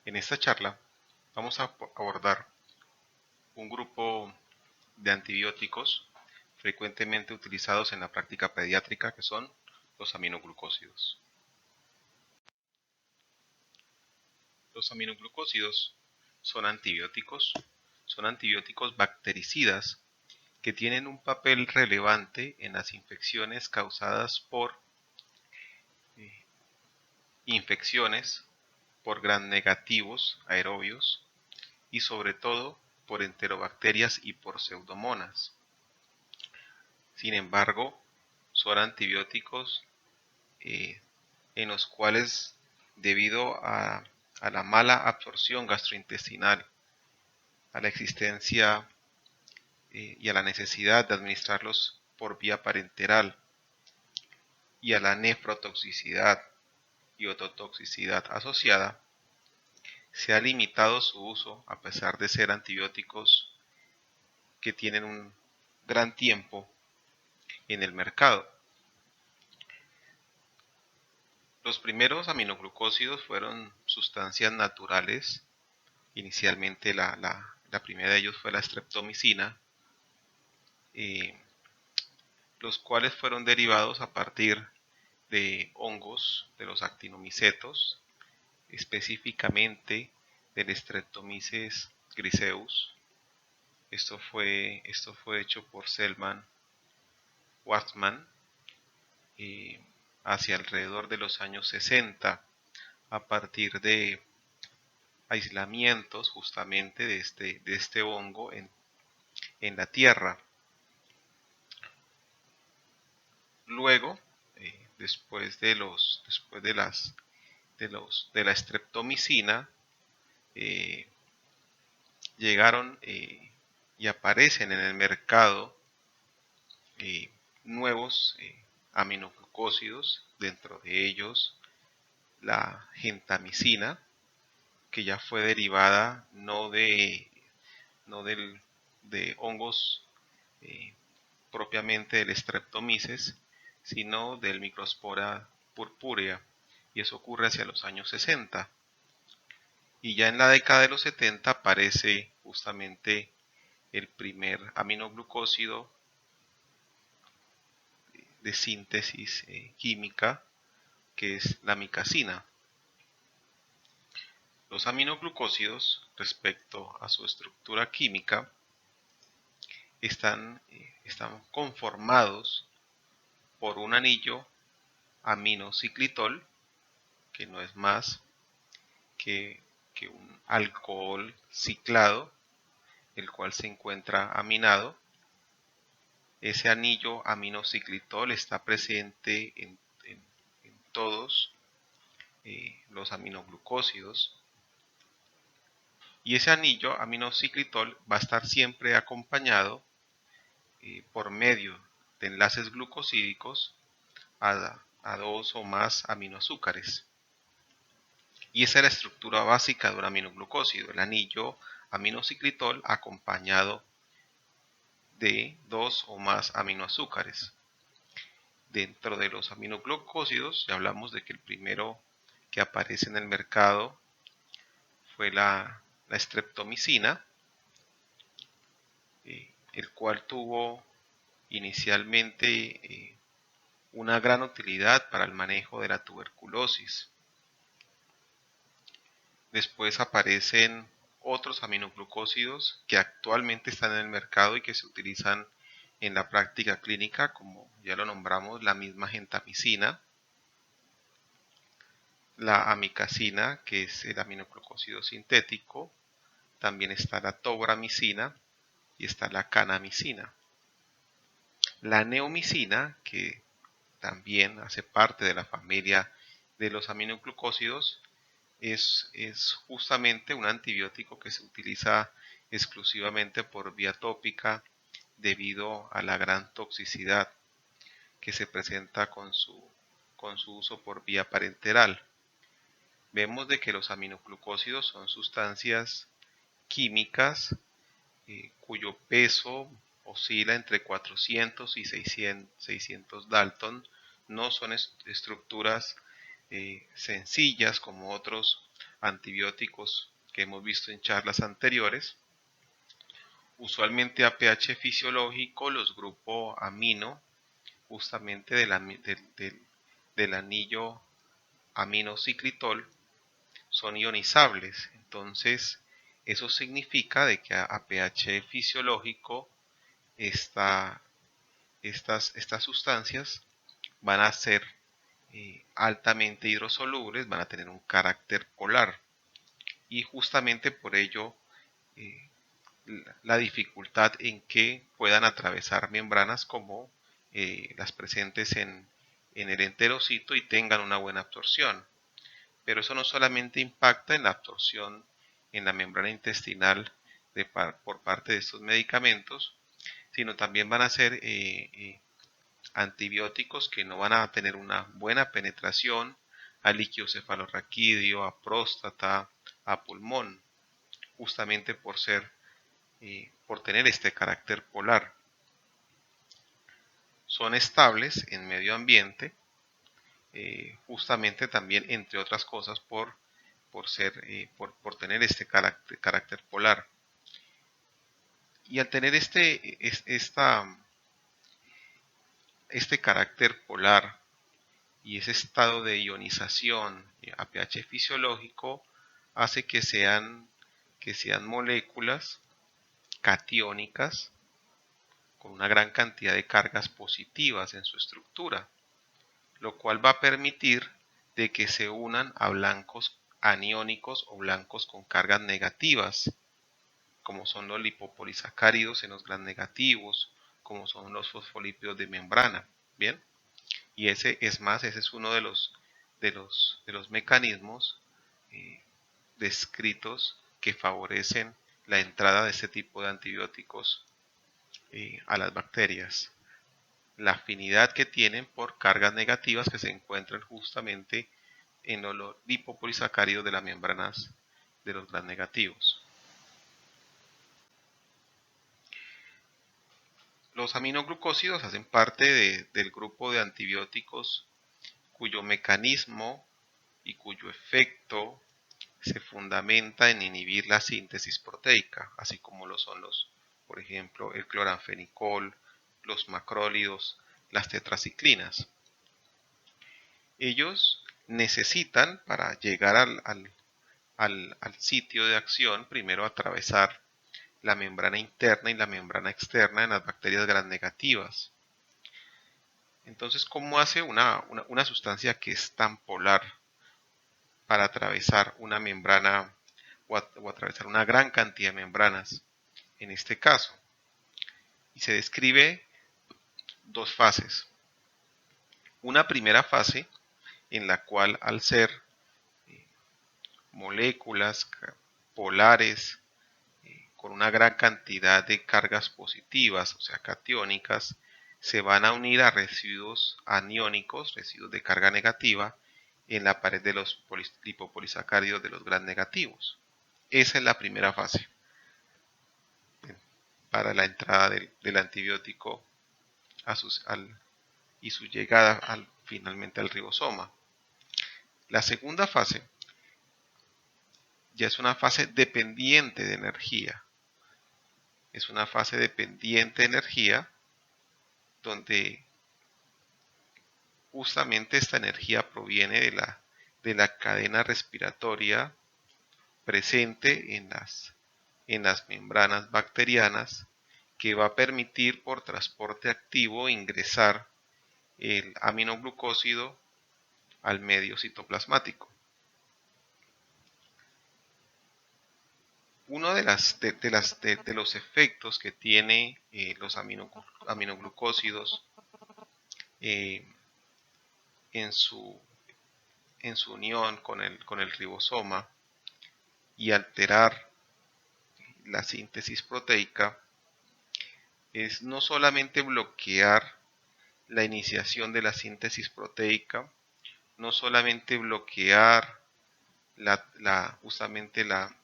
En esta charla vamos a abordar un grupo de antibióticos frecuentemente utilizados en la práctica pediátrica, que son los aminoglucósidos. Los aminoglucósidos son antibióticos bactericidas que tienen un papel relevante en las infecciones causadas por infecciones por gram negativos aerobios y sobre todo por enterobacterias y por pseudomonas. Sin embargo, son antibióticos en los cuales, debido a la mala absorción gastrointestinal, a la existencia y a la necesidad de administrarlos por vía parenteral y a la nefrotoxicidad y ototoxicidad asociada, se ha limitado su uso a pesar de ser antibióticos que tienen un gran tiempo en el mercado. Los primeros aminoglucósidos fueron sustancias naturales. Inicialmente la primera de ellos fue la streptomicina, los cuales fueron derivados a partir de hongos de los actinomicetos, específicamente del Streptomyces griseus. Esto fue hecho por Selman Waksman hacia alrededor de los años 60, a partir de aislamientos justamente de este hongo en la tierra. Luego, después de la streptomicina, llegaron y aparecen en el mercado nuevos aminoglucósidos, dentro de ellos la gentamicina, que ya fue derivada no de hongos propiamente del Streptomyces, sino del Microspora purpurea, y eso ocurre hacia los años 60. Y ya en la década de los 70 aparece justamente el primer aminoglucósido de síntesis química, que es la micacina. Los aminoglucósidos, respecto a su estructura química, están conformados por un anillo aminociclitol, que no es más que un alcohol ciclado, el cual se encuentra aminado. Ese anillo aminociclitol está presente en todos los aminoglucósidos, y ese anillo aminociclitol va a estar siempre acompañado por medio de enlaces glucosídicos a dos o más aminoazúcares. Y esa es la estructura básica de un aminoglucósido, el anillo aminociclitol acompañado de dos o más aminoazúcares. Dentro de los aminoglucósidos ya hablamos de que el primero que aparece en el mercado fue la streptomicina, el cual tuvo inicialmente una gran utilidad para el manejo de la tuberculosis. Después aparecen otros aminoglucósidos que actualmente están en el mercado y que se utilizan en la práctica clínica, como ya lo nombramos, la misma gentamicina, la amicacina, que es el aminoglucósido sintético, también está la tobramicina y está la canamicina. La neomicina, que también hace parte de la familia de los aminoglucósidos, es justamente un antibiótico que se utiliza exclusivamente por vía tópica debido a la gran toxicidad que se presenta con su uso por vía parenteral. Vemos de que los aminoglucósidos son sustancias químicas cuyo peso oscila entre 400 y 600 Dalton. No son estructuras sencillas como otros antibióticos que hemos visto en charlas anteriores, usualmente a pH fisiológico los grupos amino, justamente del anillo aminociclitol, son ionizables. Entonces, eso significa de que a pH fisiológico estas sustancias van a ser altamente hidrosolubles, van a tener un carácter polar. Y justamente por ello la dificultad en que puedan atravesar membranas como las presentes en el enterocito y tengan una buena absorción. Pero eso no solamente impacta en la absorción en la membrana intestinal por parte de estos medicamentos, sino también van a ser antibióticos que no van a tener una buena penetración al líquido cefalorraquídeo, a próstata, a pulmón, justamente por tener este carácter polar. Son estables en medio ambiente, justamente también, entre otras cosas, por tener este carácter polar. Y al tener este carácter polar y ese estado de ionización a pH fisiológico, hace que sean moléculas catiónicas con una gran cantidad de cargas positivas en su estructura, lo cual va a permitir de que se unan a blancos aniónicos o blancos con cargas negativas, como son los lipopolisacáridos en los gram negativos, como son los fosfolípidos de membrana. Bien, y ese es uno de los mecanismos descritos que favorecen la entrada de este tipo de antibióticos a las bacterias. La afinidad que tienen por cargas negativas que se encuentran justamente en los lipopolisacáridos de las membranas de los gram negativos. Los aminoglucósidos hacen parte del grupo de antibióticos cuyo mecanismo y cuyo efecto se fundamenta en inhibir la síntesis proteica, así como lo son por ejemplo, el cloranfenicol, los macrólidos, las tetraciclinas. Ellos necesitan, para llegar al sitio de acción, primero atravesar la membrana interna y la membrana externa en las bacterias gram negativas. Entonces, ¿cómo hace una sustancia que es tan polar para atravesar una membrana o atravesar una gran cantidad de membranas en este caso? Y se describe dos fases. Una primera fase en la cual, al ser moléculas polares con una gran cantidad de cargas positivas, o sea, catiónicas, se van a unir a residuos aniónicos, residuos de carga negativa, en la pared de los lipopolisacáridos de los gram negativos. Esa es la primera fase para la entrada del antibiótico y su llegada finalmente al ribosoma. La segunda fase ya es una fase dependiente de energía. Es una fase dependiente de energía donde justamente esta energía proviene de la cadena respiratoria presente en las membranas bacterianas, que va a permitir por transporte activo ingresar el aminoglucósido al medio citoplasmático. Uno de los efectos que tiene los aminoglucósidos en su unión con el ribosoma y alterar la síntesis proteica es no solamente bloquear la iniciación de la síntesis proteica, no solamente bloquear justamente la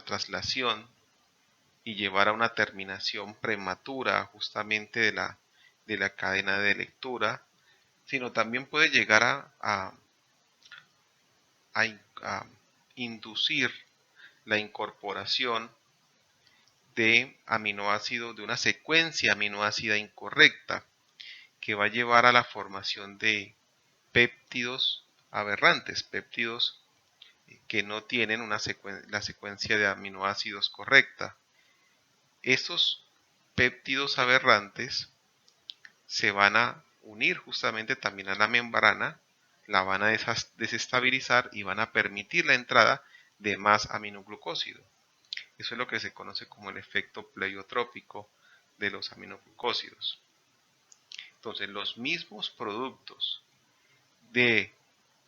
traslación y llevar a una terminación prematura justamente de la cadena de lectura, sino también puede llegar a a inducir la incorporación de aminoácidos, de una secuencia aminoácida incorrecta que va a llevar a la formación de péptidos aberrantes, péptidos que no tienen la secuencia de aminoácidos correcta. Estos péptidos aberrantes se van a unir justamente también a la membrana, la van a desestabilizar y van a permitir la entrada de más aminoglucósido. Eso es lo que se conoce como el efecto pleiotrópico de los aminoglucósidos. Entonces, los mismos productos de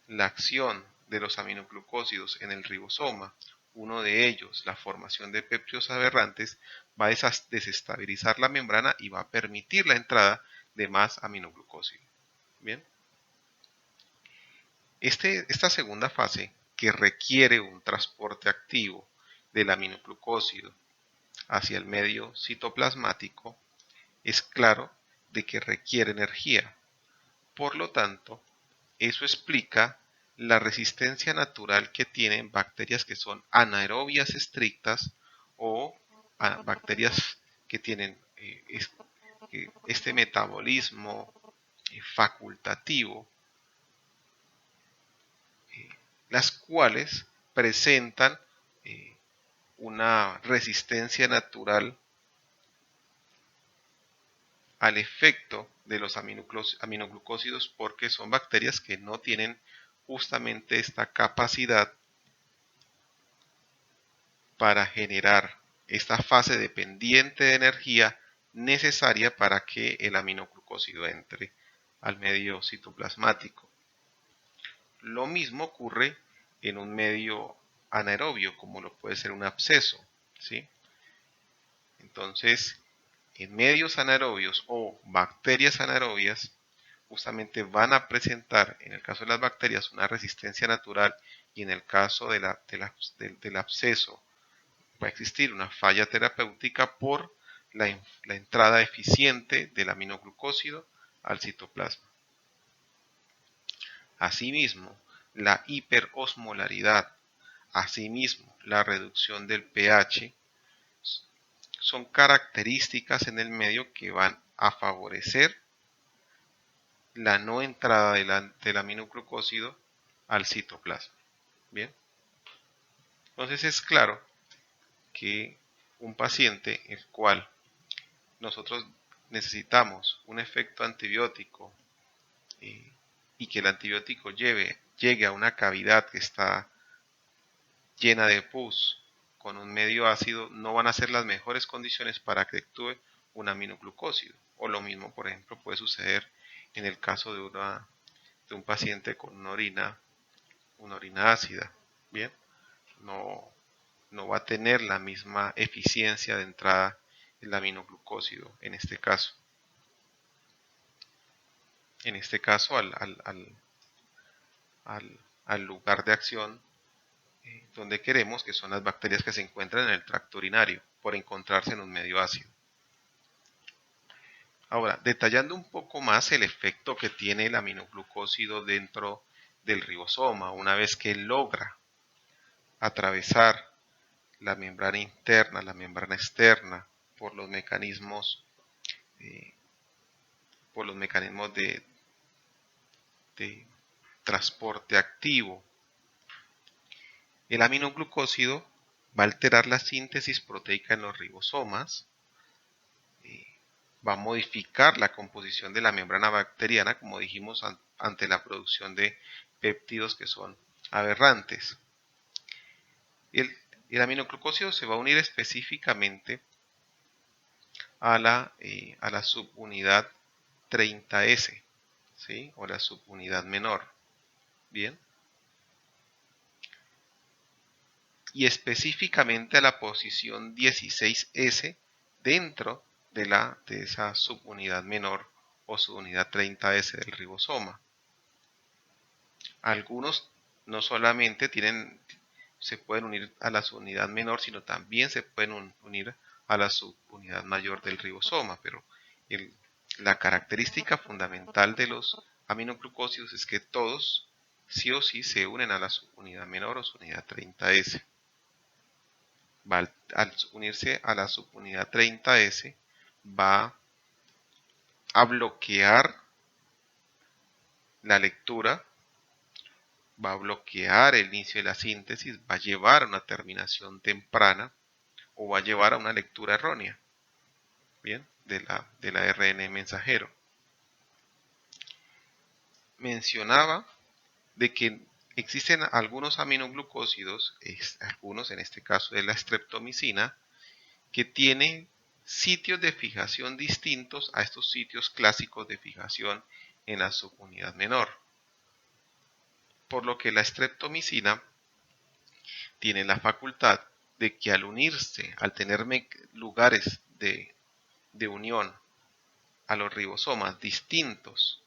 la acción de los aminoglucósidos en el ribosoma, uno de ellos, la formación de péptidos aberrantes, va a desestabilizar la membrana y va a permitir la entrada de más aminoglucósido. Bien. Esta segunda fase, que requiere un transporte activo del aminoglucósido hacia el medio citoplasmático, es claro de que requiere energía. Por lo tanto, eso explica la resistencia natural que tienen bacterias que son anaerobias estrictas o bacterias que tienen este metabolismo facultativo, las cuales presentan una resistencia natural al efecto de los aminoglucósidos, porque son bacterias que no tienen justamente esta capacidad para generar esta fase dependiente de energía necesaria para que el aminoglucósido entre al medio citoplasmático. Lo mismo ocurre en un medio anaerobio, como lo puede ser un absceso, ¿sí? Entonces, en medios anaerobios o bacterias anaerobias, justamente van a presentar, en el caso de las bacterias, una resistencia natural, y en el caso del absceso va a existir una falla terapéutica por la entrada eficiente del aminoglucósido al citoplasma. Asimismo, la hiperosmolaridad, asimismo la reducción del pH, son características en el medio que van a favorecer la no entrada del aminoglucósido al citoplasma. Bien, entonces es claro que un paciente el cual nosotros necesitamos un efecto antibiótico y que el antibiótico llegue a una cavidad que está llena de pus con un medio ácido, no van a ser las mejores condiciones para que actúe un aminoglucósido. O lo mismo, por ejemplo, puede suceder en el caso de un paciente con una orina ácida. Bien, no va a tener la misma eficiencia de entrada el aminoglucósido en este caso. En este caso, al lugar de acción donde queremos, que son las bacterias que se encuentran en el tracto urinario, por encontrarse en un medio ácido. Ahora, detallando un poco más el efecto que tiene el aminoglucósido dentro del ribosoma, una vez que logra atravesar la membrana interna, la membrana externa, por los mecanismos de transporte activo, el aminoglucósido va a alterar la síntesis proteica en los ribosomas, va a modificar la composición de la membrana bacteriana, como dijimos, ante la producción de péptidos que son aberrantes. El aminoglucósido se va a unir específicamente a la subunidad 30S, ¿sí? O la subunidad menor. Bien. Y específicamente a la posición 16S dentro de esa subunidad menor o subunidad 30S del ribosoma. Algunos no solamente se pueden unir a la subunidad menor, sino también se pueden unir a la subunidad mayor del ribosoma, pero la característica fundamental de los aminoglucósidos es que todos sí o sí se unen a la subunidad menor o subunidad 30S. Al unirse a la subunidad 30S va a bloquear la lectura, va a bloquear el inicio de la síntesis, va a llevar a una terminación temprana o va a llevar a una lectura errónea, ¿bien? De la ARN mensajero. Mencionaba de que existen algunos aminoglucósidos, algunos en este caso de la streptomicina, que tienen sitios de fijación distintos a estos sitios clásicos de fijación en la subunidad menor. Por lo que la streptomicina tiene la facultad de que al unirse, al tener lugares de unión a los ribosomas distintos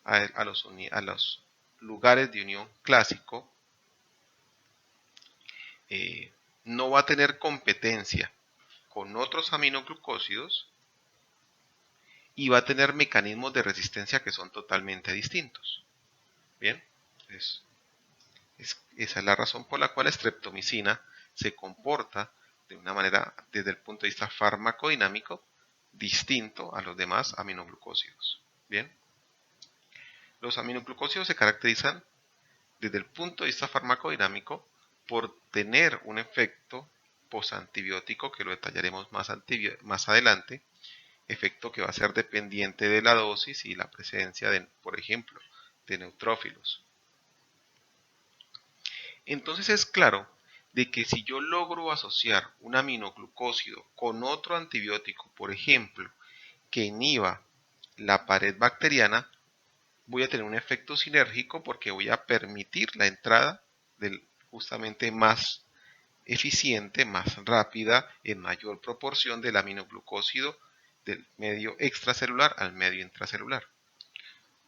a los lugares de unión clásico, no va a tener competencia con otros aminoglucósidos y va a tener mecanismos de resistencia que son totalmente distintos. Bien, esa es la razón por la cual la streptomicina se comporta de una manera, desde el punto de vista farmacodinámico, distinto a los demás aminoglucósidos. Bien, los aminoglucósidos se caracterizan desde el punto de vista farmacodinámico por tener un efecto posantibiótico que lo detallaremos más adelante, efecto que va a ser dependiente de la dosis y la presencia de, por ejemplo, de neutrófilos. Entonces es claro de que si yo logro asociar un aminoglucósido con otro antibiótico, por ejemplo, que inhiba la pared bacteriana, voy a tener un efecto sinérgico porque voy a permitir la entrada del justamente más eficiente, más rápida, en mayor proporción del aminoglucósido del medio extracelular al medio intracelular.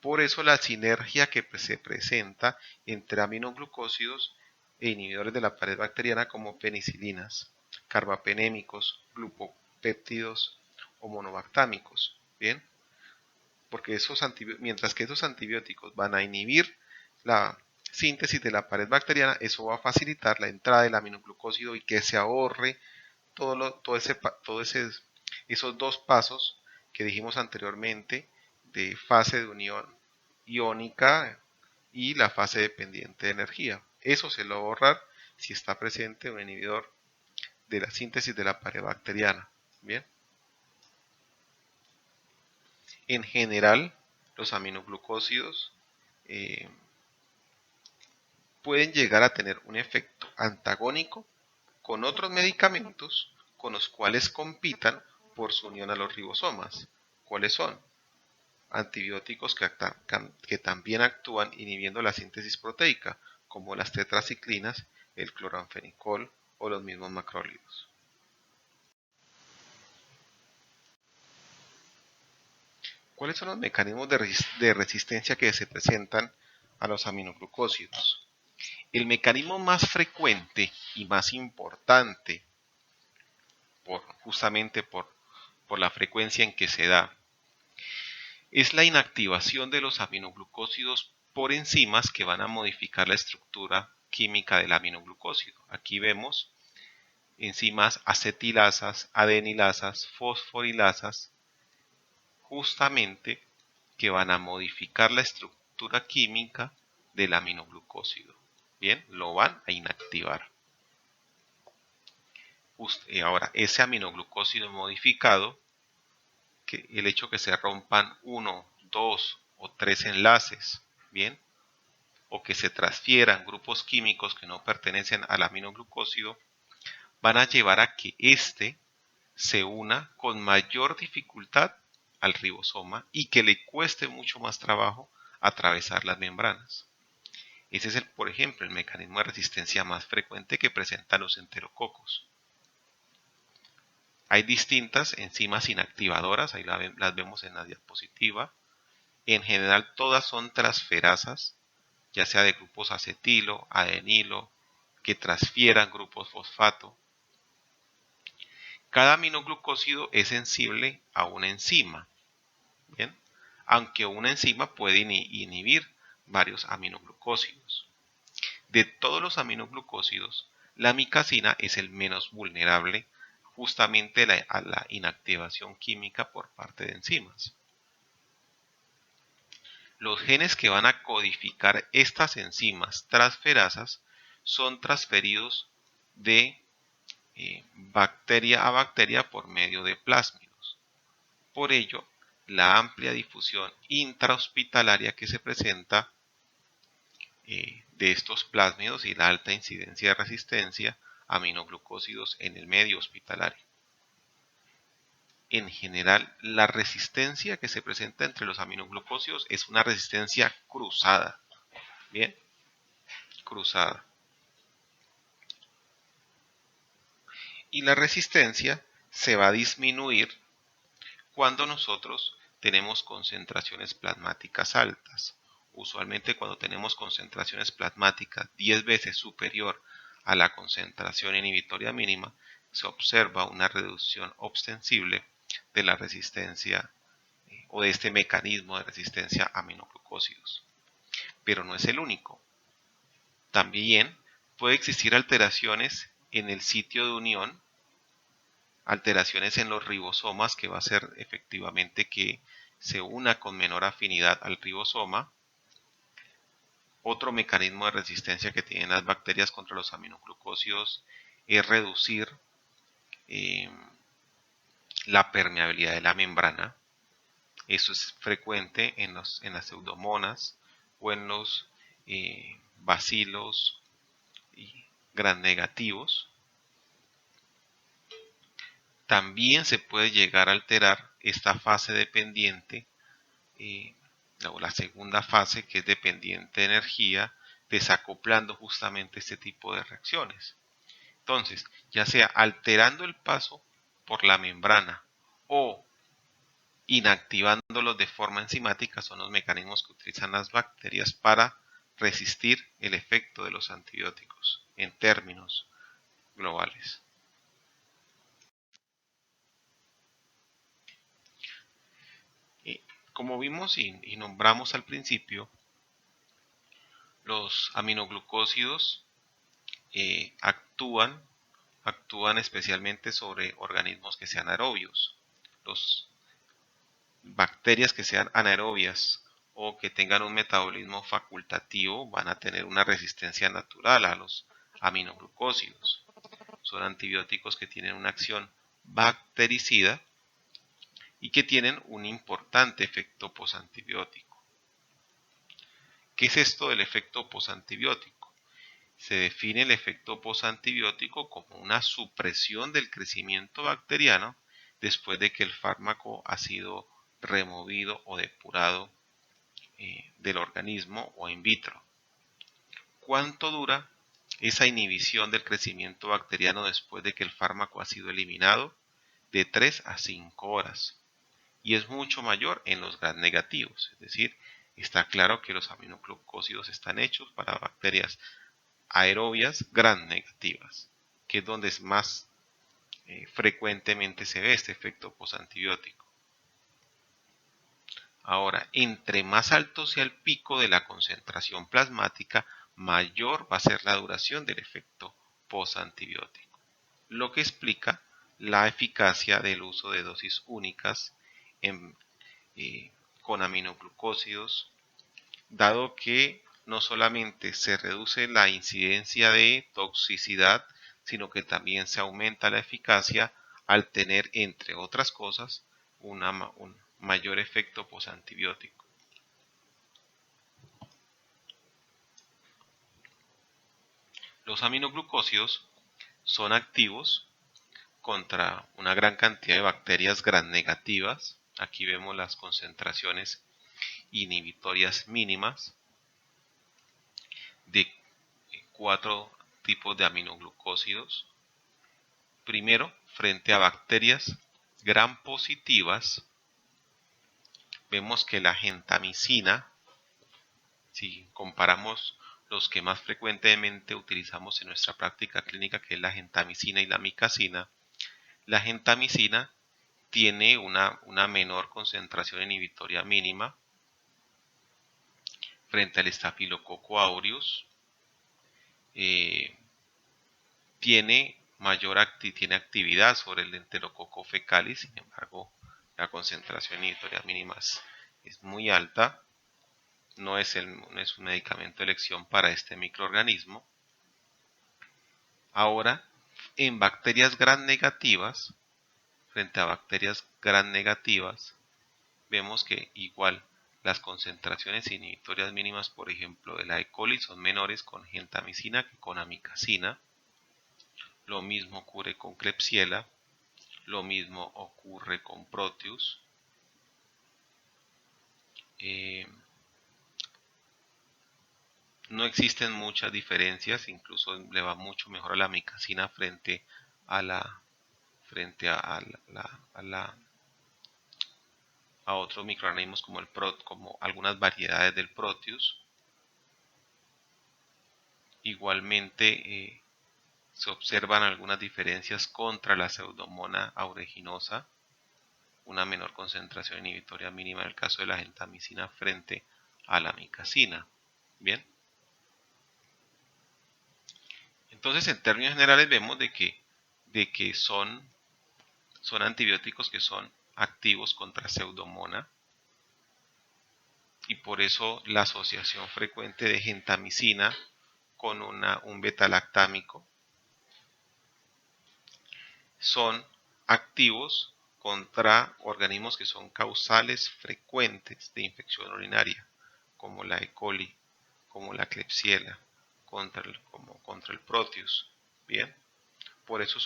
Por eso la sinergia que se presenta entre aminoglucósidos e inhibidores de la pared bacteriana como penicilinas, carbapenémicos, glupopéptidos o monobactámicos. Bien, porque mientras que esos antibióticos van a inhibir la síntesis de la pared bacteriana, eso va a facilitar la entrada del aminoglucósido y que se ahorre esos dos pasos que dijimos anteriormente de fase de unión iónica y la fase dependiente de energía. Eso se lo va a ahorrar si está presente un inhibidor de la síntesis de la pared bacteriana. Bien. En general, los aminoglucósidos pueden llegar a tener un efecto antagónico con otros medicamentos con los cuales compitan por su unión a los ribosomas. ¿Cuáles son? Antibióticos que también actúan inhibiendo la síntesis proteica, como las tetraciclinas, el cloranfenicol o los mismos macrólidos. ¿Cuáles son los mecanismos de resistencia que se presentan a los aminoglucósidos? El mecanismo más frecuente y más importante, justamente por la frecuencia en que se da, es la inactivación de los aminoglucósidos por enzimas que van a modificar la estructura química del aminoglucósido. Aquí vemos enzimas acetilasas, adenilasas, fosforilasas, justamente que van a modificar la estructura química del aminoglucósido. Bien, lo van a inactivar. Ahora, ese aminoglucósido modificado, que el hecho que se rompan 1, 2 o 3 enlaces, bien, o que se transfieran grupos químicos que no pertenecen al aminoglucósido, van a llevar a que éste se una con mayor dificultad al ribosoma y que le cueste mucho más trabajo atravesar las membranas. Ese es, por ejemplo, el mecanismo de resistencia más frecuente que presentan los enterococos. Hay distintas enzimas inactivadoras, ahí las vemos en la diapositiva. En general todas son transferasas, ya sea de grupos acetilo, adenilo, que transfieran grupos fosfato. Cada aminoglucósido es sensible a una enzima, ¿bien? Aunque una enzima puede inhibir varios aminoglucósidos. De todos los aminoglucósidos, la micasina es el menos vulnerable justamente a la inactivación química por parte de enzimas. Los genes que van a codificar estas enzimas transferasas son transferidos de bacteria a bacteria por medio de plásmidos. Por ello, la amplia difusión intrahospitalaria que se presenta de estos plásmidos y la alta incidencia de resistencia a aminoglucósidos en el medio hospitalario. En general, la resistencia que se presenta entre los aminoglucósidos es una resistencia cruzada. Bien, cruzada. Y la resistencia se va a disminuir cuando nosotros tenemos concentraciones plasmáticas altas. Usualmente cuando tenemos concentraciones plasmáticas 10 veces superior a la concentración inhibitoria mínima, se observa una reducción ostensible de la resistencia o de este mecanismo de resistencia a aminoglucósidos. Pero no es el único. También puede existir alteraciones en el sitio de unión, alteraciones en los ribosomas que va a hacer efectivamente que se una con menor afinidad al ribosoma. Otro mecanismo de resistencia que tienen las bacterias contra los aminoglucósidos es reducir la permeabilidad de la membrana. Eso es frecuente en las pseudomonas o en los bacilos gram negativos. También se puede llegar a alterar esta fase dependiente, o la segunda fase, que es dependiente de energía, desacoplando justamente este tipo de reacciones. Entonces, ya sea alterando el paso por la membrana o inactivándolos de forma enzimática, son los mecanismos que utilizan las bacterias para resistir el efecto de los antibióticos en términos globales. Como vimos y nombramos al principio, los aminoglucósidos actúan especialmente sobre organismos que sean aerobios. Las bacterias que sean anaerobias o que tengan un metabolismo facultativo van a tener una resistencia natural a los aminoglucósidos. Son antibióticos que tienen una acción bactericida y que tienen un importante efecto posantibiótico. ¿Qué es esto del efecto posantibiótico? Se define el efecto posantibiótico como una supresión del crecimiento bacteriano después de que el fármaco ha sido removido o depurado del organismo o in vitro. ¿Cuánto dura esa inhibición del crecimiento bacteriano después de que el fármaco ha sido eliminado? De 3 a 5 horas. Y es mucho mayor en los gram negativos, es decir, está claro que los aminoglucósidos están hechos para bacterias aerobias gram negativas, que es donde más frecuentemente se ve este efecto posantibiótico. Ahora, entre más alto sea el pico de la concentración plasmática, mayor va a ser la duración del efecto posantibiótico, lo que explica la eficacia del uso de dosis únicas con aminoglucósidos, dado que no solamente se reduce la incidencia de toxicidad, sino que también se aumenta la eficacia al tener, entre otras cosas, un mayor efecto posantibiótico. Los aminoglucósidos son activos contra una gran cantidad de bacterias gram negativas. Aquí vemos las concentraciones inhibitorias mínimas de 4 tipos de aminoglucósidos. Primero, frente a bacterias gram positivas, vemos que la gentamicina, si comparamos los que más frecuentemente utilizamos en nuestra práctica clínica, que es la gentamicina y la micacina, la gentamicina tiene una menor concentración inhibitoria mínima frente al Staphylococcus aureus tiene tiene actividad sobre el Enterococcus fecalis. Sin embargo, la concentración inhibitoria mínima es muy alta. No es un medicamento de elección para este microorganismo. Ahora, en bacterias gram negativas, frente a bacterias gram negativas, vemos que igual las concentraciones inhibitorias mínimas, por ejemplo, de la E. coli son menores con gentamicina que con amicacina. Lo mismo ocurre con Klebsiella, lo mismo ocurre con Proteus. No existen muchas diferencias, incluso le va mucho mejor a la amicacina frente a a otros microorganismos como algunas variedades del Proteus. Igualmente se observan algunas diferencias contra la Pseudomonas aeruginosa, una menor concentración inhibitoria mínima en el caso de la gentamicina frente a la amicacina. Bien. Entonces, en términos generales vemos de que son antibióticos que son activos contra Pseudomonas, y por eso la asociación frecuente de gentamicina con un beta-lactámico. Son activos contra organismos que son causales frecuentes de infección urinaria, como la E. coli, como la Klebsiella, contra el Proteus. Bien, por eso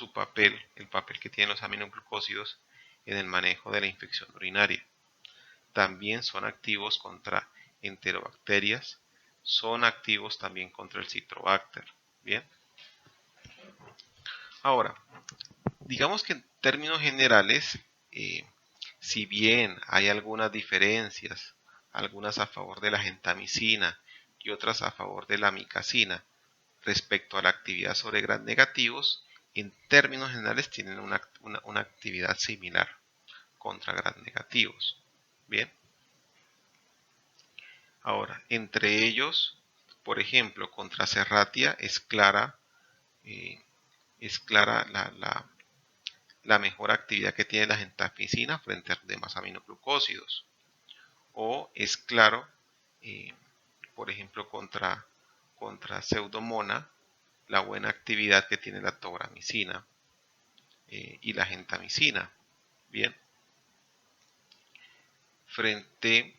el papel que tienen los aminoglucósidos en el manejo de la infección urinaria. También son activos contra enterobacterias, son activos también contra el Citrobacter. Bien. Ahora, digamos que en términos generales, si bien hay algunas diferencias, algunas a favor de la gentamicina y otras a favor de la amicacina respecto a la actividad sobre gram negativos, en términos generales tienen una actividad similar contra gram negativos. Bien. Ahora, entre ellos, por ejemplo, contra Serratia es clara la mejor actividad que tiene la gentamicina frente a los demás aminoglucósidos. O es claro, por ejemplo, contra Pseudomonas, la buena actividad que tiene la tobramicina y la gentamicina. Bien. Frente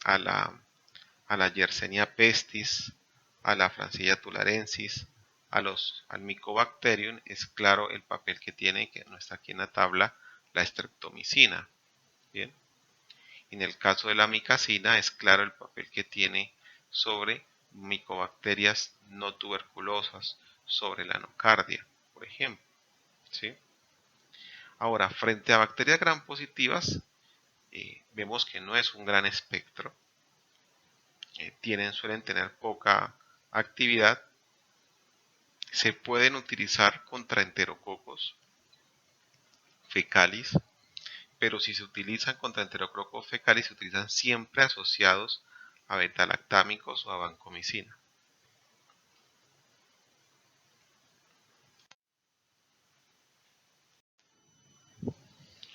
a la Yersinia pestis, a la Francisella tularensis, al Mycobacterium, es claro el papel que tiene, que no está aquí en la tabla, la streptomicina. Bien. En el caso de la amicacina es claro el papel que tiene sobre micobacterias no tuberculosas, sobre la nocardia, por ejemplo. ¿Sí? Ahora, frente a bacterias gram positivas, vemos que no es un gran espectro. Suelen tener poca actividad. Se pueden utilizar contra enterococos fecalis, pero si se utilizan contra enterococos fecalis, se utilizan siempre asociados a beta-lactámicos o a vancomicina.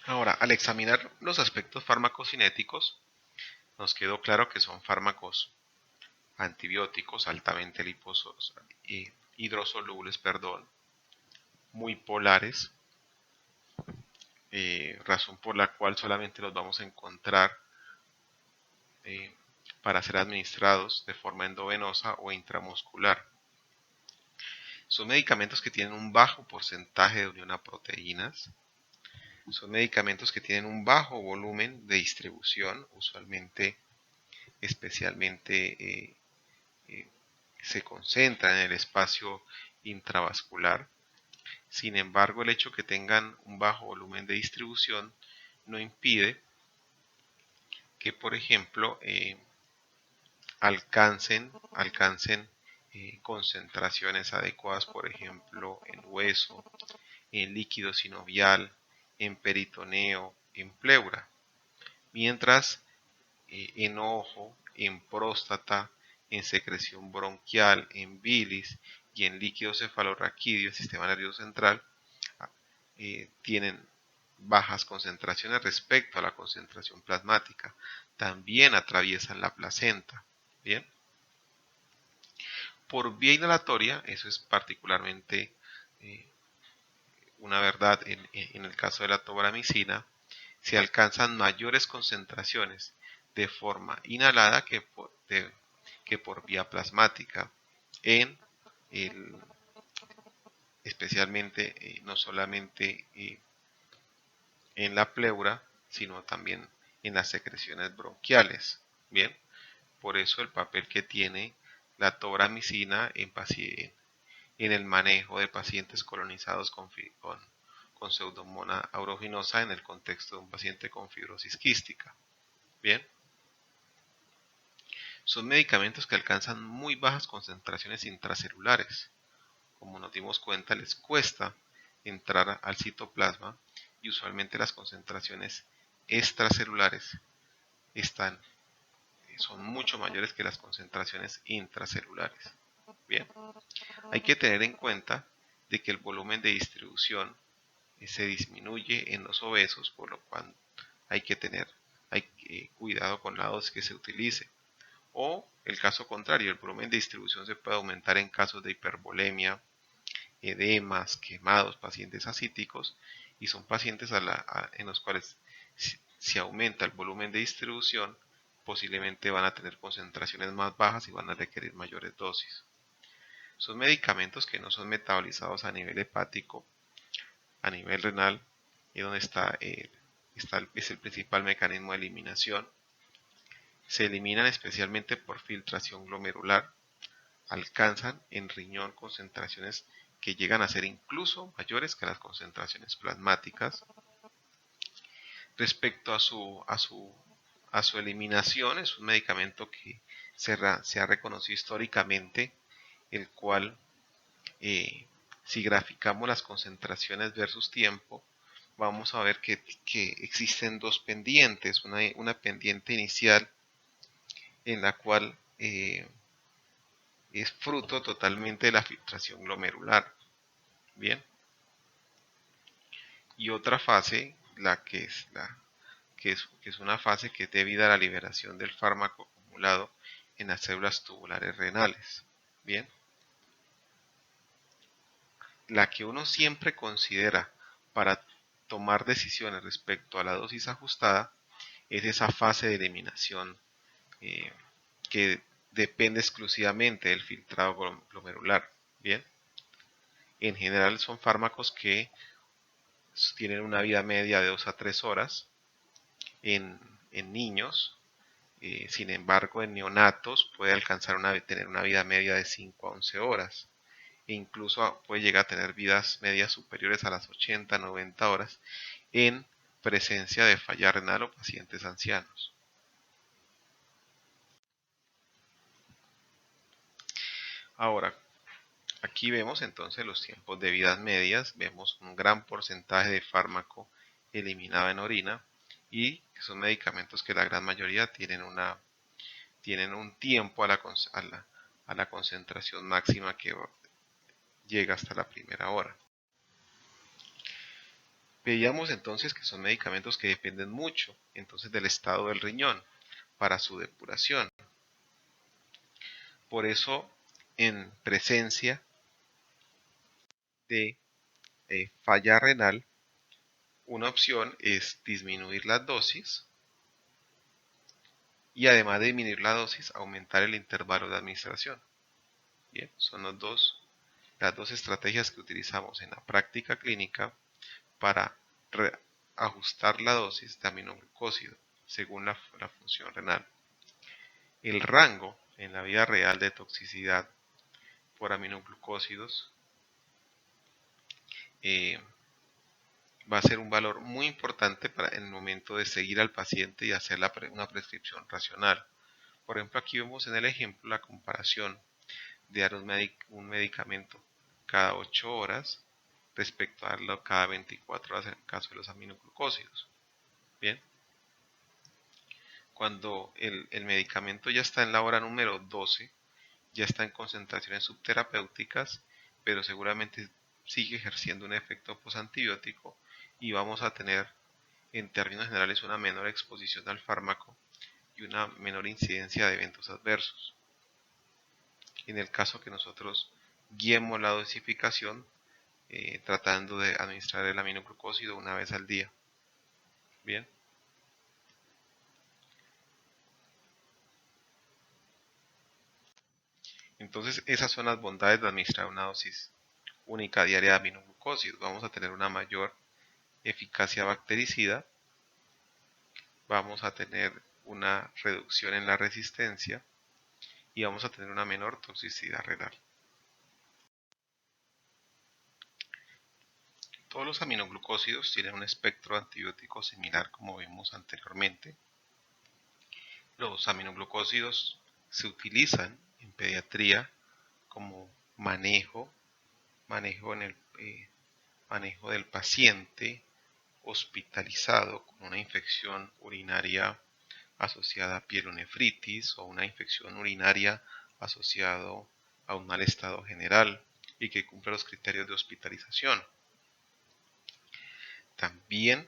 Ahora, al examinar los aspectos farmacocinéticos, nos quedó claro que son fármacos antibióticos altamente liposos, hidrosolubles, muy polares, razón por la cual solamente los vamos a encontrar para ser administrados de forma endovenosa o intramuscular. Son medicamentos que tienen un bajo porcentaje de unión a proteínas. Son medicamentos que tienen un bajo volumen de distribución, usualmente, especialmente se concentran en el espacio intravascular. Sin embargo, el hecho que tengan un bajo volumen de distribución no impide que, por ejemplo, alcancen concentraciones adecuadas, por ejemplo, en hueso, en líquido sinovial, en peritoneo, en pleura. Mientras en ojo, en próstata, en secreción bronquial, en bilis y en líquido cefalorraquídeo, el sistema nervioso central, tienen bajas concentraciones respecto a la concentración plasmática. También atraviesan la placenta. Bien. Por vía inhalatoria, eso es particularmente una verdad en el caso de la tobramicina, se alcanzan mayores concentraciones de forma inhalada que por vía plasmática, en especialmente no solamente en la pleura, sino también en las secreciones bronquiales. Bien, por eso el papel que tiene la tobramicina en el manejo de pacientes colonizados con Pseudomonas aeruginosa en el contexto de un paciente con fibrosis quística. Bien, son medicamentos que alcanzan muy bajas concentraciones intracelulares. Como nos dimos cuenta, les cuesta entrar al citoplasma y usualmente las concentraciones extracelulares son mucho mayores que las concentraciones intracelulares. Bien, hay que tener en cuenta de que el volumen de distribución se disminuye en los obesos, por lo cual hay que tener cuidado con la dosis que se utilice. O el caso contrario, el volumen de distribución se puede aumentar en casos de hipervolemia, edemas, quemados, pacientes ascíticos, y son pacientes en los cuales si aumenta el volumen de distribución, posiblemente van a tener concentraciones más bajas y van a requerir mayores dosis. Son medicamentos que no son metabolizados a nivel hepático, a nivel renal, y donde es el principal mecanismo de eliminación. Se eliminan especialmente por filtración glomerular. Alcanzan en riñón concentraciones que llegan a ser incluso mayores que las concentraciones plasmáticas. Respecto a su eliminación, es un medicamento que se ha reconocido históricamente, el cual, si graficamos las concentraciones versus tiempo, vamos a ver que existen dos pendientes, una pendiente inicial en la cual es fruto totalmente de la filtración glomerular. Bien. Y otra fase, que es una fase que es debida a la liberación del fármaco acumulado en las células tubulares renales. Bien. La que uno siempre considera para tomar decisiones respecto a la dosis ajustada es esa fase de eliminación que depende exclusivamente del filtrado glomerular. Bien. En general son fármacos que tienen una vida media de 2 a 3 horas en niños. Sin embargo, en neonatos puede alcanzar tener una vida media de 5 a 11 horas. E incluso puede llegar a tener vidas medias superiores a las 80 a 90 horas en presencia de falla renal o pacientes ancianos. Ahora, aquí vemos entonces los tiempos de vidas medias. Vemos un gran porcentaje de fármaco eliminado en orina y que son medicamentos que la gran mayoría tienen un tiempo a la concentración máxima que llega hasta la primera hora. Veíamos entonces que son medicamentos que dependen mucho entonces del estado del riñón para su depuración. Por eso, en presencia de falla renal, una opción es disminuir las dosis y además de disminuir la dosis, aumentar el intervalo de administración. Bien, son las dos estrategias que utilizamos en la práctica clínica para ajustar la dosis de aminoglucósido según la función renal. El rango en la vida real de toxicidad por aminoglucósidos va a ser un valor muy importante para el momento de seguir al paciente y hacer una prescripción racional. Por ejemplo, aquí vemos en el ejemplo la comparación de dar un medicamento cada 8 horas respecto a darlo cada 24 horas en el caso de los aminoglucósidos. Bien. Cuando el medicamento ya está en la hora número 12, ya está en concentraciones subterapéuticas, pero seguramente sigue ejerciendo un efecto posantibiótico y vamos a tener en términos generales una menor exposición al fármaco y una menor incidencia de eventos adversos. En el caso que nosotros guiemos la dosificación tratando de administrar el aminoglucósido una vez al día. Bien. Entonces esas son las bondades de administrar una dosis única diaria de aminoglucósidos. Vamos a tener una mayor eficacia bactericida, vamos a tener una reducción en la resistencia y vamos a tener una menor toxicidad renal. Todos los aminoglucósidos tienen un espectro antibiótico similar como vimos anteriormente. Los aminoglucósidos se utilizan en pediatría como manejo del paciente hospitalizado con una infección urinaria asociada a pielonefritis o una infección urinaria asociada a un mal estado general y que cumple los criterios de hospitalización. También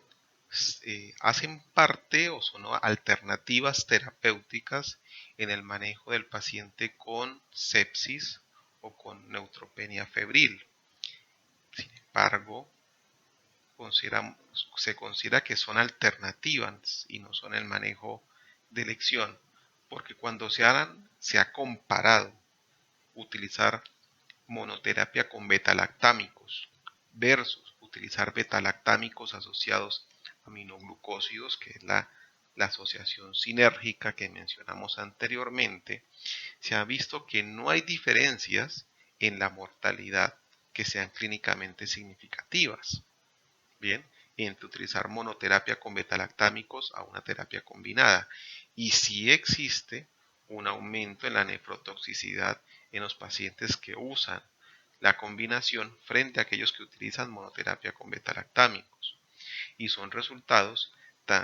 hacen parte o son alternativas terapéuticas en el manejo del paciente con sepsis o con neutropenia febril. Sin embargo, se considera que son alternativas y no son el manejo de elección, porque cuando se ha comparado utilizar monoterapia con betalactámicos versus utilizar betalactámicos asociados a aminoglucósidos, que es la asociación sinérgica que mencionamos anteriormente, se ha visto que no hay diferencias en la mortalidad que sean clínicamente significativas. Bien, entre utilizar monoterapia con betalactámicos a una terapia combinada. Y sí existe un aumento en la nefrotoxicidad en los pacientes que usan la combinación frente a aquellos que utilizan monoterapia con betalactámicos. Y son resultados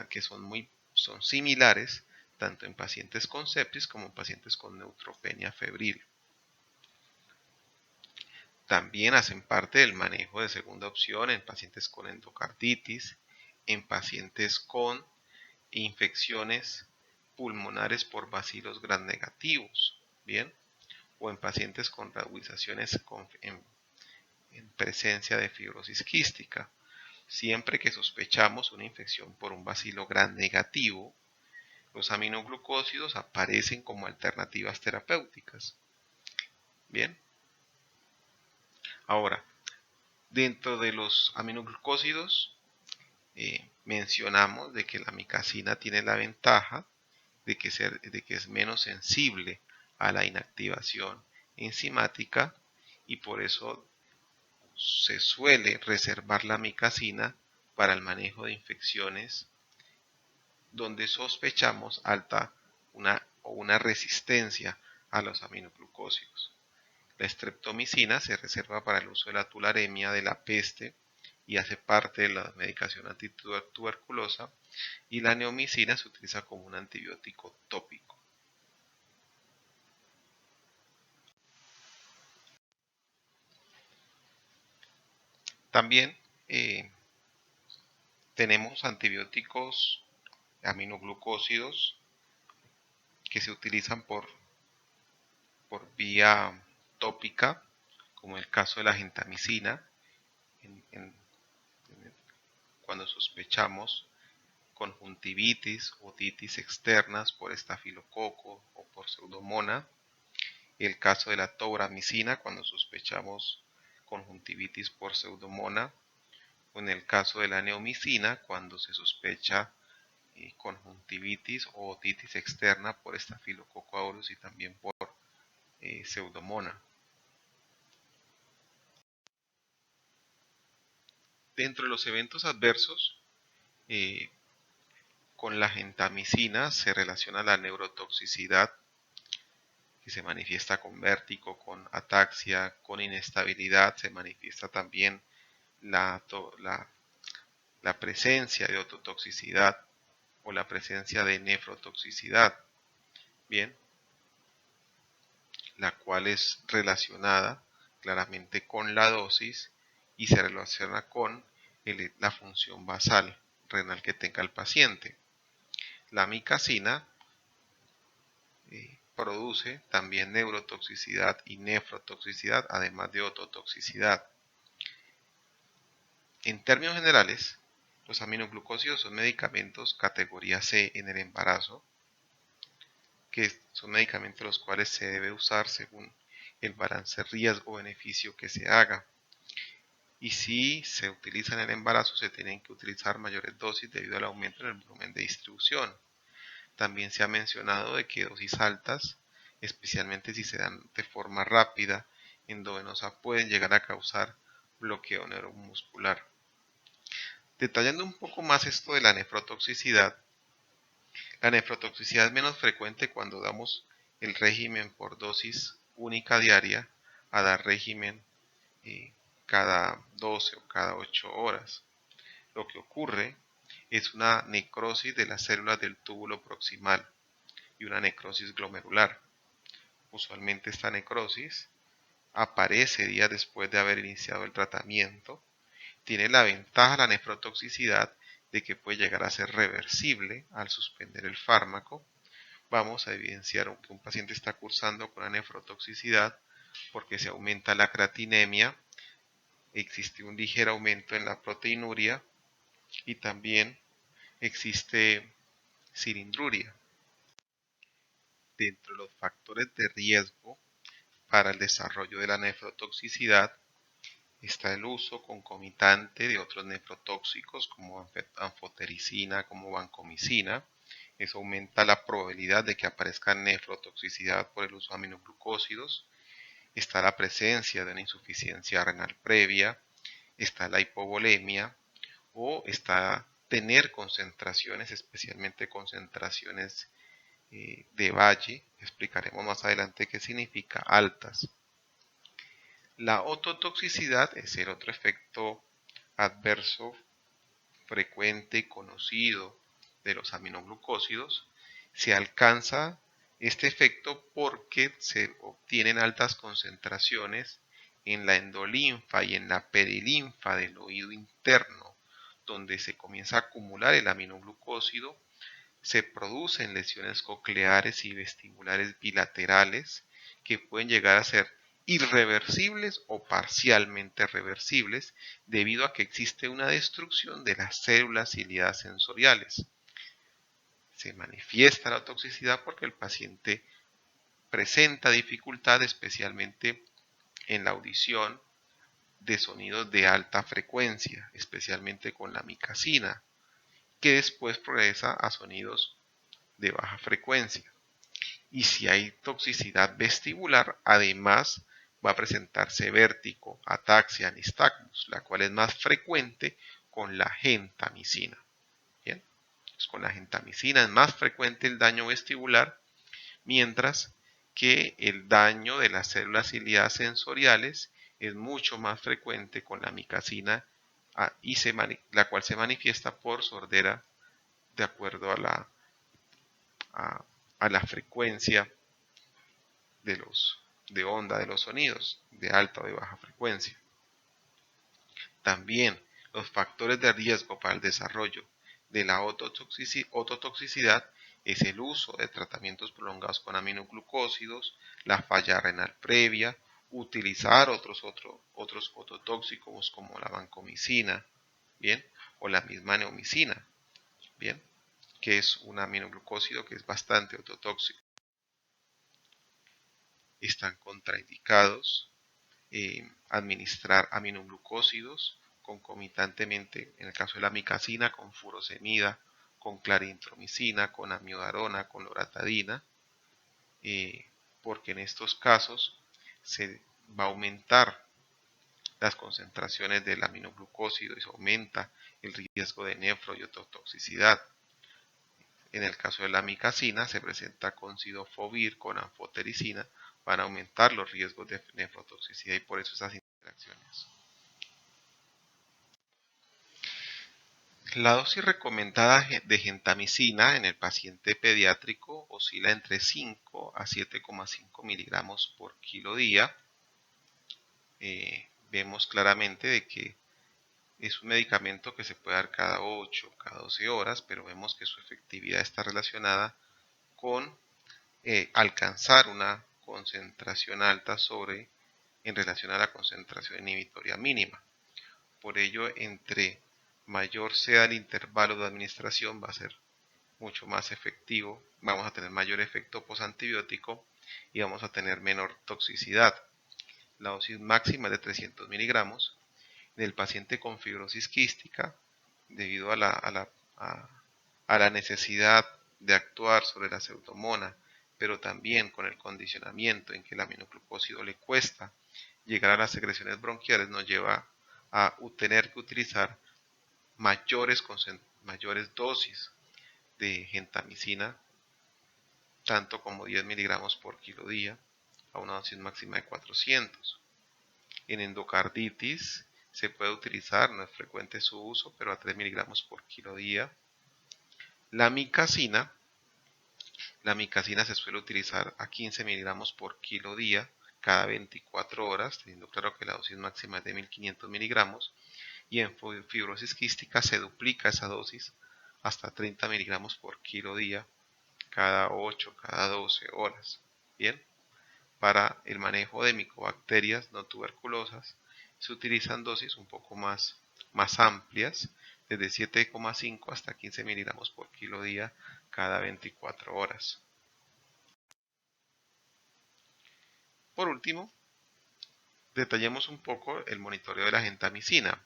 que son similares tanto en pacientes con sepsis como en pacientes con neutropenia febril. También hacen parte del manejo de segunda opción en pacientes con endocarditis, en pacientes con infecciones pulmonares por bacilos gram negativos, ¿bien? O en pacientes con radiolizaciones en presencia de fibrosis quística. Siempre que sospechamos una infección por un bacilo gram negativo, los aminoglucósidos aparecen como alternativas terapéuticas. Bien. Ahora, dentro de los aminoglucósidos, mencionamos de que la micacina tiene la ventaja de que es menos sensible a la inactivación enzimática y por eso se suele reservar la micacina para el manejo de infecciones donde sospechamos una resistencia a los aminoglucósidos. La streptomicina se reserva para el uso de la tularemia, de la peste y hace parte de la medicación antituberculosa, y la neomicina se utiliza como un antibiótico tópico. También tenemos antibióticos aminoglucósidos que se utilizan por vía tópica, como el caso de la gentamicina, cuando sospechamos conjuntivitis o otitis externas por estafilococo o por pseudomonas. El caso de la tobramicina cuando sospechamos conjuntivitis por pseudomonas. O en el caso de la neomicina cuando se sospecha conjuntivitis o otitis externa por estafilococo aureus y también por pseudomonas. Dentro de los eventos adversos, con la gentamicina se relaciona la neurotoxicidad que se manifiesta con vértigo, con ataxia, con inestabilidad. Se manifiesta también la presencia de ototoxicidad o la presencia de nefrotoxicidad, bien, la cual es relacionada claramente con la dosis y se relaciona con la función basal renal que tenga el paciente. La amicacina produce también neurotoxicidad y nefrotoxicidad, además de ototoxicidad. En términos generales, los aminoglucósidos son medicamentos categoría C en el embarazo, que son medicamentos los cuales se debe usar según el balance riesgo-beneficio que se haga. Y si se utiliza en el embarazo, se tienen que utilizar mayores dosis debido al aumento en el volumen de distribución. También se ha mencionado de que dosis altas, especialmente si se dan de forma rápida, endovenosa, pueden llegar a causar bloqueo neuromuscular. Detallando un poco más esto de la nefrotoxicidad es menos frecuente cuando damos el régimen por dosis única diaria a dar régimen cada 12 o cada 8 horas. Lo que ocurre es una necrosis de las células del túbulo proximal y una necrosis glomerular. Usualmente esta necrosis aparece días después de haber iniciado el tratamiento. Tiene la ventaja la nefrotoxicidad de que puede llegar a ser reversible al suspender el fármaco. Vamos a evidenciar que un paciente está cursando con una nefrotoxicidad porque se aumenta la creatinemia, existe un ligero aumento en la proteinuria y también existe cilindruria. Dentro de los factores de riesgo para el desarrollo de la nefrotoxicidad está el uso concomitante de otros nefrotóxicos como anfotericina, como vancomicina. Eso aumenta la probabilidad de que aparezca nefrotoxicidad por el uso de aminoglucósidos. Está la presencia de una insuficiencia renal previa, está la hipovolemia o está tener concentraciones, especialmente concentraciones de Valle, explicaremos más adelante qué significa altas. La ototoxicidad es el otro efecto adverso frecuente y conocido de los aminoglucósidos. Se alcanza este efecto porque se obtienen altas concentraciones en la endolinfa y en la perilinfa del oído interno, donde se comienza a acumular el aminoglucósido. Se producen lesiones cocleares y vestibulares bilaterales que pueden llegar a ser irreversibles o parcialmente reversibles debido a que existe una destrucción de las células ciliadas sensoriales. Se manifiesta la toxicidad porque el paciente presenta dificultad especialmente en la audición de sonidos de alta frecuencia, especialmente con la amicacina, que después progresa a sonidos de baja frecuencia. Y si hay toxicidad vestibular, además va a presentarse vértigo, ataxia, nistagmus, la cual es más frecuente con la gentamicina. Bien, pues con la gentamicina es más frecuente el daño vestibular, mientras que el daño de las células ciliadas sensoriales es mucho más frecuente con la amicacina y la cual se manifiesta por sordera de acuerdo a la frecuencia de onda de los sonidos, de alta o de baja frecuencia. También los factores de riesgo para el desarrollo de la ototoxicidad es el uso de tratamientos prolongados con aminoglucósidos, la falla renal previa, utilizar otros ototóxicos como la vancomicina, bien, o la misma neomicina, bien, que es un aminoglucósido que es bastante ototóxico. Están contraindicados administrar aminoglucósidos concomitantemente, en el caso de la amicacina, con furosemida, con clarintromicina, con amiodarona, con loratadina, porque en estos casos se va a aumentar las concentraciones del aminoglucósido y se aumenta el riesgo de nefro y ototoxicidad. En el caso de la amicacina se presenta con cidofovir, con anfotericina, van a aumentar los riesgos de nefrotoxicidad y por eso esas interacciones. La dosis recomendada de gentamicina en el paciente pediátrico oscila entre 5 a 7,5 miligramos por kilo día. Vemos claramente de que es un medicamento que se puede dar cada 8, cada 12 horas, pero vemos que su efectividad está relacionada con alcanzar una concentración alta en relación a la concentración inhibitoria mínima. Por ello, entre mayor sea el intervalo de administración, va a ser mucho más efectivo, vamos a tener mayor efecto posantibiótico y vamos a tener menor toxicidad. La dosis máxima es de 300 miligramos. En el paciente con fibrosis quística, debido a la necesidad de actuar sobre la pseudomona, pero también con el condicionamiento en que el aminoglucósido le cuesta llegar a las secreciones bronquiales, nos lleva a tener que utilizar mayores dosis de gentamicina, tanto como 10 miligramos por kilo día, a una dosis máxima de 400. En endocarditis se puede utilizar, no es frecuente su uso, pero a 3 miligramos por kilo día. La micacina se suele utilizar a 15 miligramos por kilo día cada 24 horas, teniendo claro que la dosis máxima es de 1500 miligramos. Y en fibrosis quística se duplica esa dosis hasta 30 miligramos por kilo día cada 8, cada 12 horas. Bien, para el manejo de micobacterias no tuberculosas se utilizan dosis un poco más amplias, desde 7,5 hasta 15 miligramos por kilo día cada 24 horas. Por último, detallemos un poco el monitoreo de la gentamicina.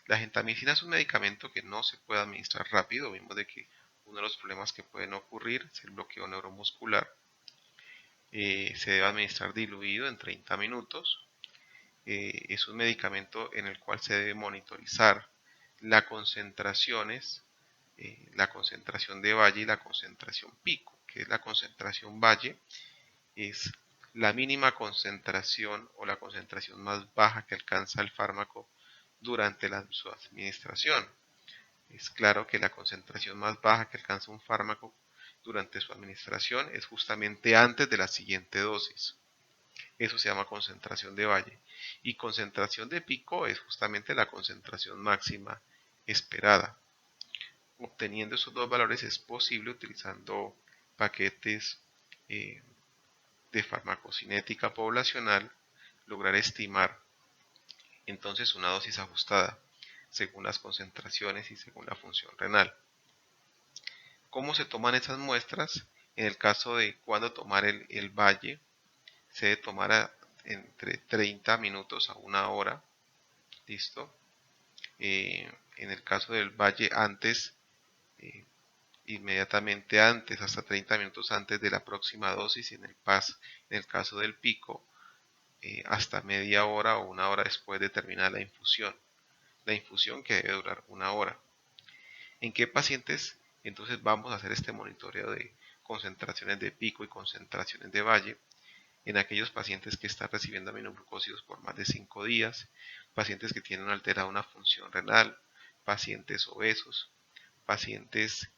La gentamicina es un medicamento que no se puede administrar rápido. Vimos de que uno de los problemas que pueden ocurrir es el bloqueo neuromuscular. Se debe administrar diluido en 30 minutos. Es un medicamento en el cual se debe monitorizar las concentraciones, la concentración de valle y la concentración pico. ¿Qué es la concentración valle? Es la mínima concentración o la concentración más baja que alcanza el fármaco durante su administración. Es claro que la concentración más baja que alcanza un fármaco durante su administración es justamente antes de la siguiente dosis. Eso se llama concentración de valle. Y concentración de pico es justamente la concentración máxima esperada. Obteniendo esos dos valores es posible utilizando paquetes de farmacocinética poblacional lograr estimar entonces una dosis ajustada según las concentraciones y según la función renal. ¿Cómo se toman esas muestras? En el caso de cuando tomar el valle, se debe tomar entre 30 minutos a una hora. ¿Listo? En el caso del valle antes, inmediatamente antes, hasta 30 minutos antes de la próxima dosis, y en el caso del pico, hasta media hora o una hora después de terminar la infusión. La infusión que debe durar una hora. ¿En qué pacientes entonces vamos a hacer este monitoreo de concentraciones de pico y concentraciones de valle? En aquellos pacientes que están recibiendo aminoglucósidos por más de 5 días, pacientes que tienen alterada una función renal, pacientes obesos, pacientes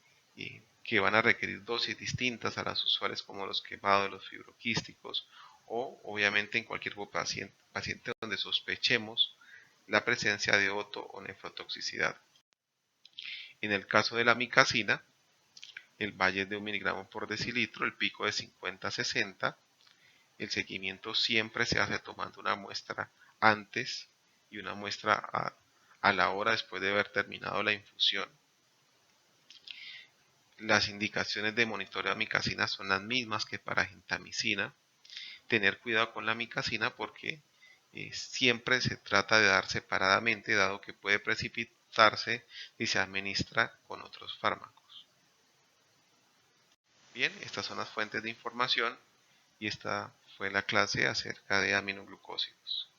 que van a requerir dosis distintas a las usuales como los quemados, los fibroquísticos, o obviamente en cualquier paciente donde sospechemos la presencia de oto o nefrotoxicidad. En el caso de la micacina, el valle es de 1 miligramo por decilitro, el pico de 50 a 60. El seguimiento siempre se hace tomando una muestra antes y una muestra a la hora después de haber terminado la infusión. Las indicaciones de monitoreo de micacina son las mismas que para gentamicina. Tener cuidado con la micacina porque siempre se trata de dar separadamente, dado que puede precipitarse si se administra con otros fármacos. Bien, estas son las fuentes de información y esta fue la clase acerca de aminoglucósidos.